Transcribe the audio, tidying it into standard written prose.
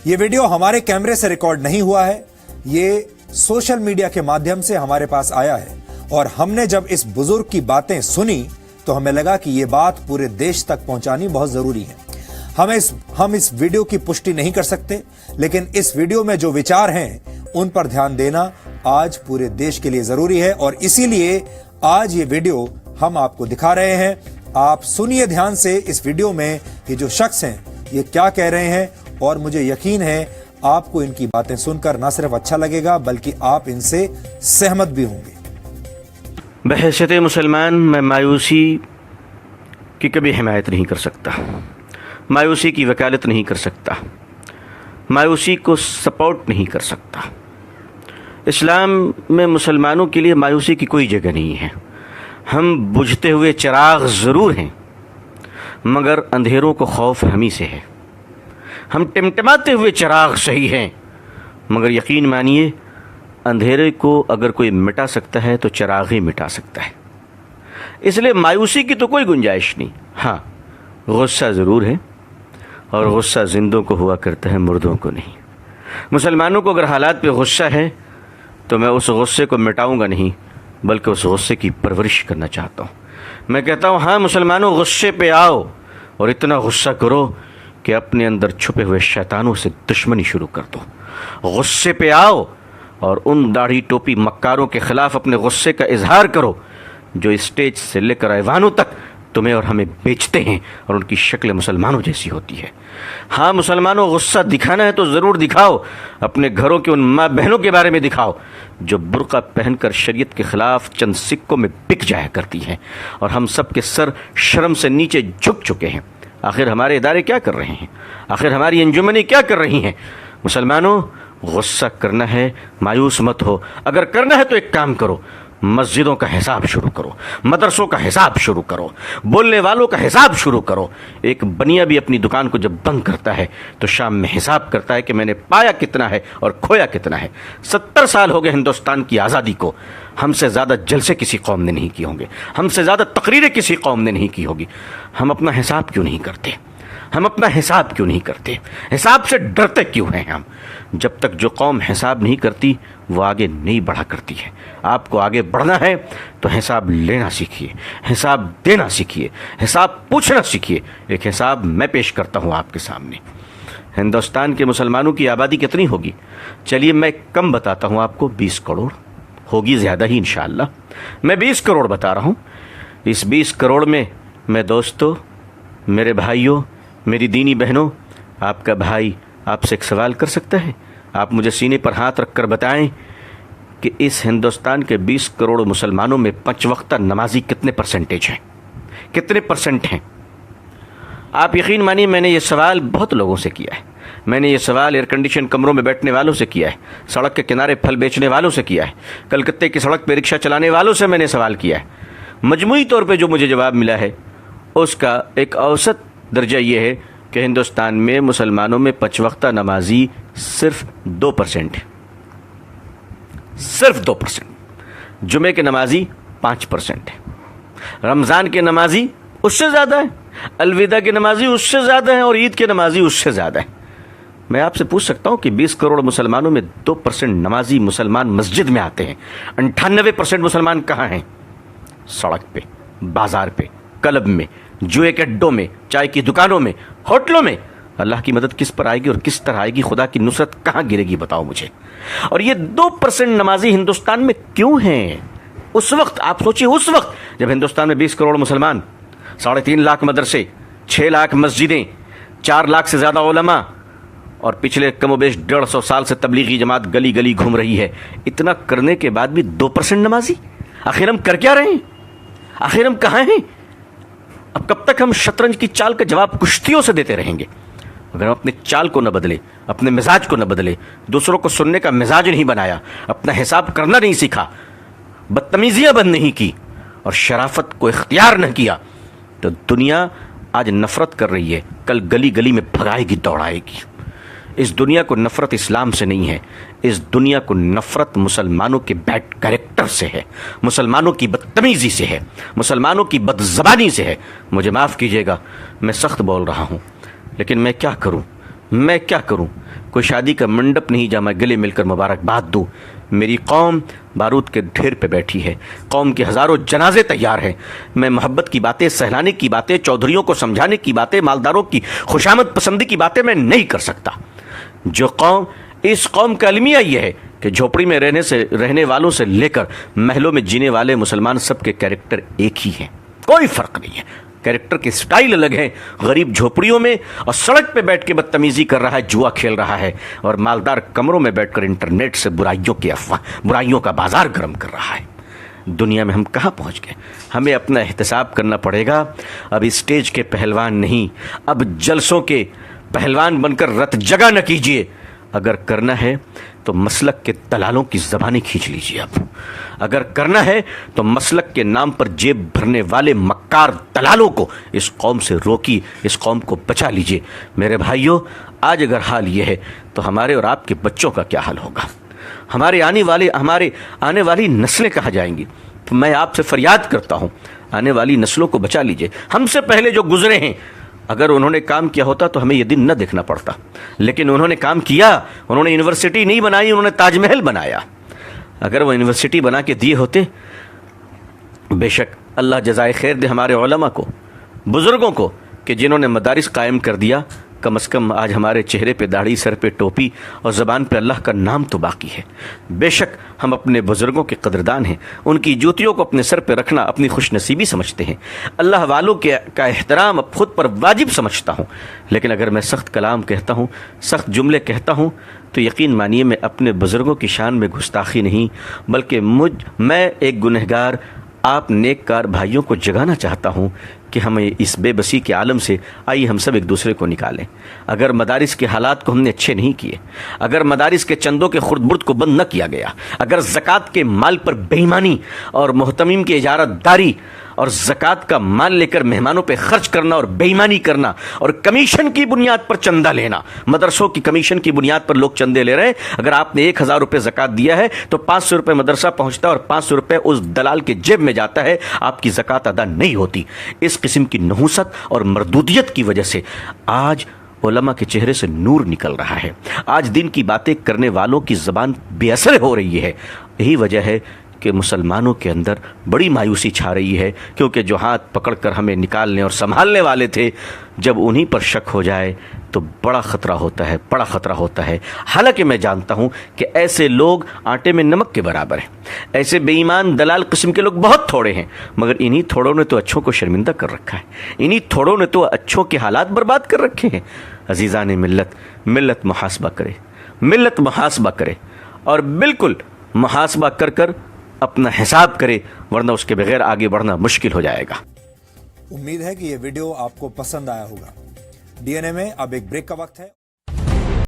ये वीडियो हमारे कैमरे से रिकॉर्ड नहीं हुआ है, ये सोशल मीडिया के माध्यम से हमारे पास आया है और हमने जब इस बुजुर्ग की बातें सुनी तो हमें लगा कि ये बात पूरे देश तक पहुंचानी बहुत जरूरी है। हम इस वीडियो की पुष्टि नहीं कर सकते, लेकिन इस वीडियो में जो विचार हैं उन पर ध्यान देना आज पूरे देश के लिए जरूरी है और इसीलिए आज ये वीडियो हम आपको दिखा रहे हैं। आप सुनिए ध्यान से इस वीडियो में ये जो शख्स हैं ये क्या कह रहे हैं और मुझे यकीन है आपको इनकी बातें सुनकर न सिर्फ अच्छा लगेगा बल्कि आप इनसे सहमत भी होंगे। बहैसियत मुसलमान मैं मायूसी की कभी हिमायत नहीं कर सकता, मायूसी की वकालत नहीं कर सकता, मायूसी को सपोर्ट नहीं कर सकता। इस्लाम में मुसलमानों के लिए मायूसी की कोई जगह नहीं है। हम बुझते हुए चिराग ज़रूर हैं मगर अंधेरों को खौफ हमी से है। हम टिमटिमाते हुए चिराग सही हैं मगर यकीन मानिए अंधेरे को अगर कोई मिटा सकता है तो चिराग ही मिटा सकता है। इसलिए मायूसी की तो कोई गुंजाइश नहीं। हाँ, गुस्सा ज़रूर है और गुस्सा जिंदों को हुआ करता है, मुर्दों को नहीं। मुसलमानों को अगर हालात पे गुस्सा है तो मैं उस गुस्से को मिटाऊंगा नहीं बल्कि उस गुस्से की परवरिश करना चाहता हूँ। मैं कहता हूँ हाँ मुसलमानों, गुस्से पे आओ और इतना गुस्सा करो कि अपने अंदर छुपे हुए शैतानों से दुश्मनी शुरू कर दो। गुस्से पे आओ और उन दाढ़ी टोपी मक्कारों के खिलाफ अपने गुस्से का इजहार करो जो स्टेज से लेकर ऐवानों तक तुम्हें और हमें बेचते हैं और उनकी शक्ल मुसलमानों जैसी होती है। हाँ मुसलमानों, गुस्सा दिखाना है तो ज़रूर दिखाओ। अपने घरों के उन माँ बहनों के बारे में दिखाओ जो बुर्का पहनकर शरीयत के खिलाफ चंद सिक्कों में बिक जाया करती हैं और हम सब के सर शर्म से नीचे झुक चुके हैं। आखिर हमारे इदारे क्या कर रहे हैं? आखिर हमारी अंजुमनें क्या कर रही हैं? मुसलमानों, गुस्सा करना है, मायूस मत हो। अगर करना है तो एक काम करो, मस्जिदों का हिसाब शुरू करो, मदरसों का हिसाब शुरू करो, बोलने वालों का हिसाब शुरू करो। एक बनिया भी अपनी दुकान को जब बंद करता है तो शाम में हिसाब करता है कि मैंने पाया कितना है और खोया कितना है। 70 साल हो गए हिंदुस्तान की आज़ादी को, हमसे ज़्यादा जलसे किसी कौम ने नहीं किए होंगे, हमसे ज़्यादा तकरीरें किसी कौम ने नहीं की होगी। हम अपना हिसाब क्यों नहीं करते? हम अपना हिसाब क्यों नहीं करते? हिसाब से डरते क्यों हैं हम? जब तक जो कौम हिसाब नहीं करती वो आगे नहीं बढ़ा करती है। आपको आगे बढ़ना है तो हिसाब लेना सीखिए, हिसाब देना सीखिए, हिसाब पूछना सीखिए। एक हिसाब मैं पेश करता हूँ आपके सामने। हिंदुस्तान के मुसलमानों की आबादी कितनी होगी? चलिए मैं कम बताता हूँ आपको, 20 करोड़ होगी, ज़्यादा ही इंशाअल्लाह। मैं 20 करोड़ बता रहा हूँ। इस 20 करोड़ में मैं दोस्तों, मेरे भाइयों, मेरी दीनी बहनों, आपका भाई आपसे एक सवाल कर सकता है? आप मुझे सीने पर हाथ रखकर बताएं कि इस हिंदुस्तान के 20 करोड़ मुसलमानों में 5 वक्ता नमाजी कितने परसेंटेज हैं? कितने परसेंट हैं? आप यकीन मानिए मैंने ये सवाल बहुत लोगों से किया है। मैंने ये सवाल एयर कंडीशन कमरों में बैठने वालों से किया है, सड़क के किनारे फल बेचने वालों से किया है, कलकत्ते की सड़क पर रिक्शा चलाने वालों से मैंने सवाल किया है। मजमूई तौर पर जो मुझे जवाब मिला है उसका एक औसत दर्जा ये है कि हिंदुस्तान में मुसलमानों में 5 वक्ता नमाजी सिर्फ 2% है, सिर्फ 2%। जुमे के नमाजी 5% है, रमज़ान के नमाजी उससे ज़्यादा है, अलविदा के नमाजी उससे ज़्यादा है और ईद के नमाजी उससे ज़्यादा है। मैं आपसे पूछ सकता हूँ कि 20 करोड़ मुसलमानों में 2% नमाजी मुसलमान मस्जिद में आते हैं। 98% मुसलमान कहाँ हैं? सड़क पे, बाजार पे, क्लब में, जुए के अड्डों में, चाय की दुकानों में, होटलों में। अल्लाह की मदद किस पर आएगी और किस तरह आएगी? खुदा की नुसरत कहाँ गिरेगी बताओ मुझे। और ये 2% नमाजी हिंदुस्तान में क्यों हैं? उस वक्त आप सोचिए, उस वक्त जब हिंदुस्तान में 20 करोड़ मुसलमान, 3.5 लाख मदरसे, 6 लाख मस्जिदें, 4 लाख से ज़्यादा उलमा और पिछले कमोबेश 150 साल से तबलीगी जमात गली गली घूम रही है। इतना करने के बाद भी 2% नमाजी। आखिर हम कर क्या रहे हैं? आखिर हम कहाँ हैं? अब कब तक हम शतरंज की चाल का जवाब कुश्तियों से देते रहेंगे? अगर हम अपने चाल को न बदले, अपने मिजाज को न बदले, दूसरों को सुनने का मिजाज नहीं बनाया, अपना हिसाब करना नहीं सीखा, बदतमीजियां बंद नहीं की और शराफत को इख्तियार न किया, तो दुनिया आज नफरत कर रही है, कल गली गली में भगाएगी, दौड़ाएगी। इस दुनिया को नफरत इस्लाम से नहीं है, इस दुनिया को नफरत मुसलमानों के बैड कैरेक्टर से है, मुसलमानों की बदतमीजी से है, मुसलमानों की बदज़बानी से है। मुझे माफ़ कीजिएगा, मैं सख्त बोल रहा हूँ, लेकिन मैं क्या करूँ? کوئی شادی کا منڈپ نہیں جہاں میں گلے مل کر مبارکباد دوں. میری قوم بارود کے ڈھیر پہ بیٹھی ہے, قوم کے ہزاروں جنازے تیار ہیں. میں محبت کی باتیں, سہلانے کی باتیں, چودھریوں کو سمجھانے کی باتیں, مالداروں کی خوشامد پسندی کی باتیں میں نہیں کر سکتا. جو قوم, اس قوم کا المیہ یہ ہے کہ جھوپڑی میں رہنے والوں سے لے کر محلوں میں جینے والے مسلمان سب کے کیریکٹر ایک ہی ہیں, کوئی فرق نہیں ہے. کیریکٹر کے سٹائل الگ ہیں. غریب جھوپڑیوں میں اور سڑک پہ بیٹھ کے بدتمیزی کر رہا ہے, جوا کھیل رہا ہے, اور مالدار کمروں میں بیٹھ کر انٹرنیٹ سے برائیوں کا بازار گرم کر رہا ہے. دنیا میں ہم کہاں پہنچ گئے؟ ہمیں اپنا احتساب کرنا پڑے گا. اب اسٹیج کے پہلوان نہیں, اب جلسوں کے پہلوان بن کر رت جگہ نہ کیجیے. اگر کرنا ہے تو مسلک کے دلالوں کی زبانیں کھینچ لیجیے. اب اگر کرنا ہے تو مسلک کے نام پر جیب بھرنے والے مکار دلالوں کو اس قوم سے روکی, اس قوم کو بچا لیجیے. میرے بھائیوں, آج اگر حال یہ ہے تو ہمارے اور آپ کے بچوں کا کیا حال ہوگا؟ ہمارے آنے والی نسلیں کہاں جائیں گی؟ تو میں آپ سے فریاد کرتا ہوں, آنے والی نسلوں کو بچا لیجیے. ہم سے پہلے جو گزرے ہیں, اگر انہوں نے کام کیا ہوتا تو ہمیں یہ دن نہ دیکھنا پڑتا, لیکن انہوں نے کام کیا. انہوں نے یونیورسٹی نہیں بنائی, انہوں نے تاج محل بنایا. اگر وہ یونیورسٹی بنا کے دیے ہوتے, بے شک اللہ جزائے خیر دے ہمارے علماء کو, بزرگوں کو, کہ جنہوں نے مدارس قائم کر دیا. کم از کم آج ہمارے چہرے پہ داڑھی, سر پہ ٹوپی اور زبان پہ اللہ کا نام تو باقی ہے. بے شک ہم اپنے بزرگوں کے قدردان ہیں. ان کی جوتیوں کو اپنے سر پہ رکھنا اپنی خوش نصیبی سمجھتے ہیں. اللہ والوں کا احترام اب خود پر واجب سمجھتا ہوں. لیکن اگر میں سخت کلام کہتا ہوں, سخت جملے کہتا ہوں, تو یقین مانیے میں اپنے بزرگوں کی شان میں گستاخی نہیں, بلکہ میں ایک گنہگار آپ نیک کار بھائیوں کو جگانا چاہتا ہوں کہ ہمیں اس بے بسی کے عالم سے آئیے ہم سب ایک دوسرے کو نکالیں. اگر مدارس کے حالات کو ہم نے اچھے نہیں کیے, اگر مدارس کے چندوں کے خرد برد کو بند نہ کیا گیا, اگر زکوٰۃ کے مال پر بے ایمانی اور محتمین کی اجارت داری اور زکوٰۃ کا مال لے کر مہمانوں پہ خرچ کرنا اور بے ایمانی کرنا اور کمیشن کی بنیاد پر چندہ لینا, مدرسوں کی کمیشن کی بنیاد پر لوگ چندے لے رہے ہیں. اگر آپ نے 1000 روپے زکوٰۃ دیا ہے تو 500 روپے مدرسہ پہنچتا ہے اور 500 روپے اس دلال کے جیب میں جاتا ہے, آپ کی زکوٰۃ ادا نہیں ہوتی. اس قسم کی نحوست اور مردودیت کی وجہ سے آج علماء کے چہرے سے نور نکل رہا ہے. آج دین کی باتیں کرنے والوں کی زبان بے اثر ہو رہی ہے. یہی وجہ ہے کہ مسلمانوں کے اندر بڑی مایوسی چھا رہی ہے, کیونکہ جو ہاتھ پکڑ کر ہمیں نکالنے اور سنبھالنے والے تھے, جب انہی پر شک ہو جائے تو بڑا خطرہ ہوتا ہے, بڑا خطرہ ہوتا ہے. حالانکہ میں جانتا ہوں کہ ایسے لوگ آٹے میں نمک کے برابر ہیں. ایسے بے ایمان دلال قسم کے لوگ بہت تھوڑے ہیں, مگر انہی تھوڑوں نے تو اچھوں کو شرمندہ کر رکھا ہے. انہی تھوڑوں نے تو اچھوں کے حالات برباد کر رکھے ہیں. عزیزان ملت محاسبہ کرے, ملت محاسبہ کرے, اور بالکل محاسبہ کر اپنا حساب کرے, ورنہ اس کے بغیر آگے بڑھنا مشکل ہو جائے گا. امید ہے کہ یہ ویڈیو آپ کو پسند آیا ہوگا. ڈی این اے میں اب ایک بریک کا وقت ہے.